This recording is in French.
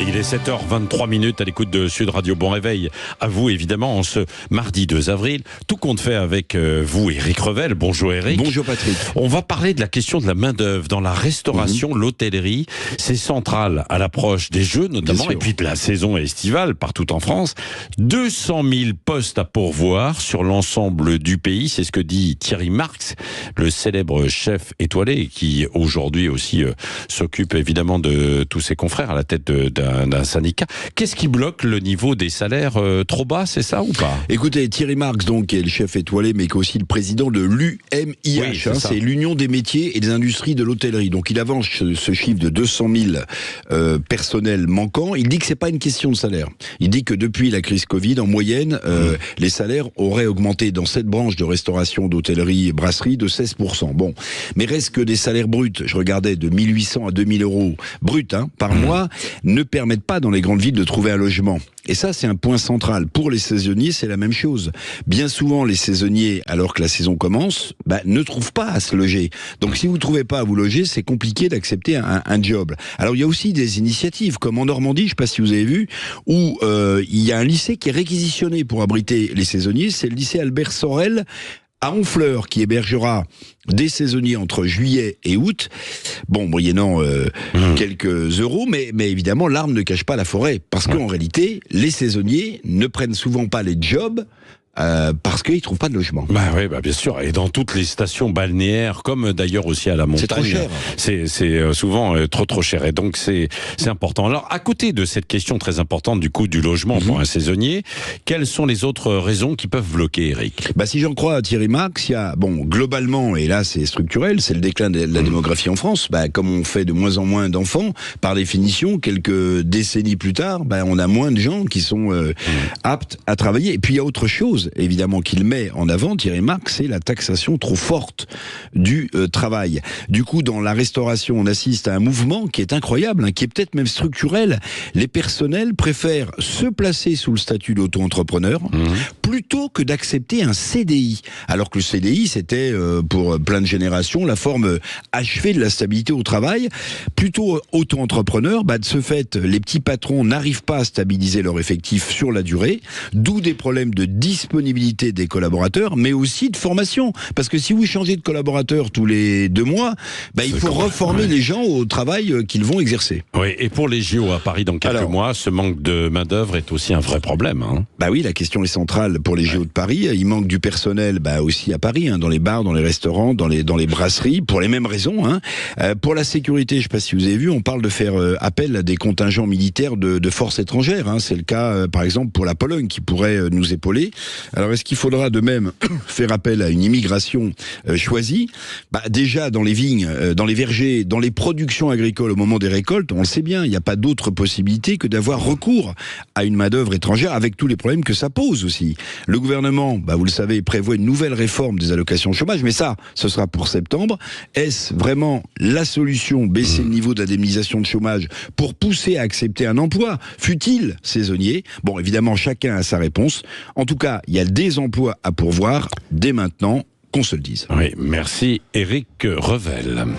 Il est 7h23 à l'écoute de Sud Radio. Bon réveil à vous, évidemment, en ce mardi 2 avril. Tout compte fait avec vous, Éric Revel. Bonjour Éric. Bonjour Patrick. On va parler de la question de la main-d'œuvre dans la restauration, l'hôtellerie. C'est central à l'approche des Jeux, notamment, et puis de la saison estivale partout en France. 200 000 postes à pourvoir sur l'ensemble du pays. C'est ce que dit Thierry Marx, le célèbre chef étoilé, qui aujourd'hui aussi s'occupe évidemment de tous ses confrères à la tête d'un syndicat. Qu'est-ce qui bloque le niveau des salaires trop bas, c'est ça ou pas? Écoutez, Thierry Marx, donc, qui est le chef étoilé, mais qui est aussi le président de l'UMIH, oui, c'est l'Union des métiers et des industries de l'hôtellerie. Donc il avance ce chiffre de 200 000 personnels manquants. Il dit que c'est pas une question de salaire. Il dit que depuis la crise Covid, en moyenne, les salaires auraient augmenté dans cette branche de restauration, d'hôtellerie et brasserie de 16%. Bon, mais reste que des salaires bruts, je regardais, de 1800 à 2000 euros bruts par mois, ne permettent pas dans les grandes villes de trouver un logement. Et ça, c'est un point central. Pour les saisonniers, c'est la même chose. Bien souvent, les saisonniers, alors que la saison commence, ne trouvent pas à se loger. Donc, si vous ne trouvez pas à vous loger, c'est compliqué d'accepter un job. Alors, il y a aussi des initiatives, comme en Normandie, je ne sais pas si vous avez vu, où il y a un lycée qui est réquisitionné pour abriter les saisonniers. C'est le lycée Albert Sorel à Honfleur, qui hébergera des saisonniers entre juillet et août, bon, moyennant quelques euros, mais évidemment, l'arbre ne cache pas la forêt, parce qu'en réalité, les saisonniers ne prennent souvent pas les jobs, parce qu'ils ne trouvent pas de logement. Oui, bien sûr. Et dans toutes les stations balnéaires, comme d'ailleurs aussi à la montagne. C'est trop cher. C'est souvent trop cher. Et donc, c'est important. Alors, à côté de cette question très importante du coût du logement pour un saisonnier, quelles sont les autres raisons qui peuvent bloquer, Éric? Si j'en crois à Thierry Marx, il y a, globalement, et là c'est structurel, c'est le déclin de la démographie en France. Comme on fait de moins en moins d'enfants, par définition, quelques décennies plus tard, on a moins de gens qui sont aptes à travailler. Et puis il y a autre chose, évidemment, qu'il met en avant, Thierry Marx, c'est la taxation trop forte du travail. Du coup, dans la restauration, on assiste à un mouvement qui est incroyable, qui est peut-être même structurel. Les personnels préfèrent se placer sous le statut d'auto-entrepreneur plutôt que d'accepter un CDI. Alors que le CDI, c'était, pour plein de générations, la forme achevée de la stabilité au travail. Plutôt auto-entrepreneur, de ce fait, les petits patrons n'arrivent pas à stabiliser leur effectif sur la durée, d'où des problèmes de disponibilité des collaborateurs, mais aussi de formation. Parce que si vous changez de collaborateur tous les 2 mois, il faut reformer les gens au travail qu'ils vont exercer. Oui, et pour les JO à Paris dans quelques mois, ce manque de main-d'œuvre est aussi un vrai problème. Oui, la question est centrale pour les JO de Paris. Il manque du personnel aussi à Paris, dans les bars, dans les restaurants, dans les brasseries, pour les mêmes raisons. Pour la sécurité, je ne sais pas si vous avez vu, on parle de faire appel à des contingents militaires de forces étrangères. C'est le cas, par exemple, pour la Pologne, qui pourrait nous épauler. Alors, est-ce qu'il faudra de même faire appel à une immigration choisie? Déjà, dans les vignes, dans les vergers, dans les productions agricoles au moment des récoltes, on le sait bien, il n'y a pas d'autre possibilité que d'avoir recours à une main-d'œuvre étrangère, avec tous les problèmes que ça pose aussi. Le gouvernement, vous le savez, prévoit une nouvelle réforme des allocations chômage, mais ça, ce sera pour septembre. Est-ce vraiment la solution, baisser le niveau d'indemnisation de chômage pour pousser à accepter un emploi, fût-il saisonnier? Bon, évidemment, chacun a sa réponse. En tout cas, il y a des emplois à pourvoir dès maintenant, qu'on se le dise. Oui, merci Éric Revel.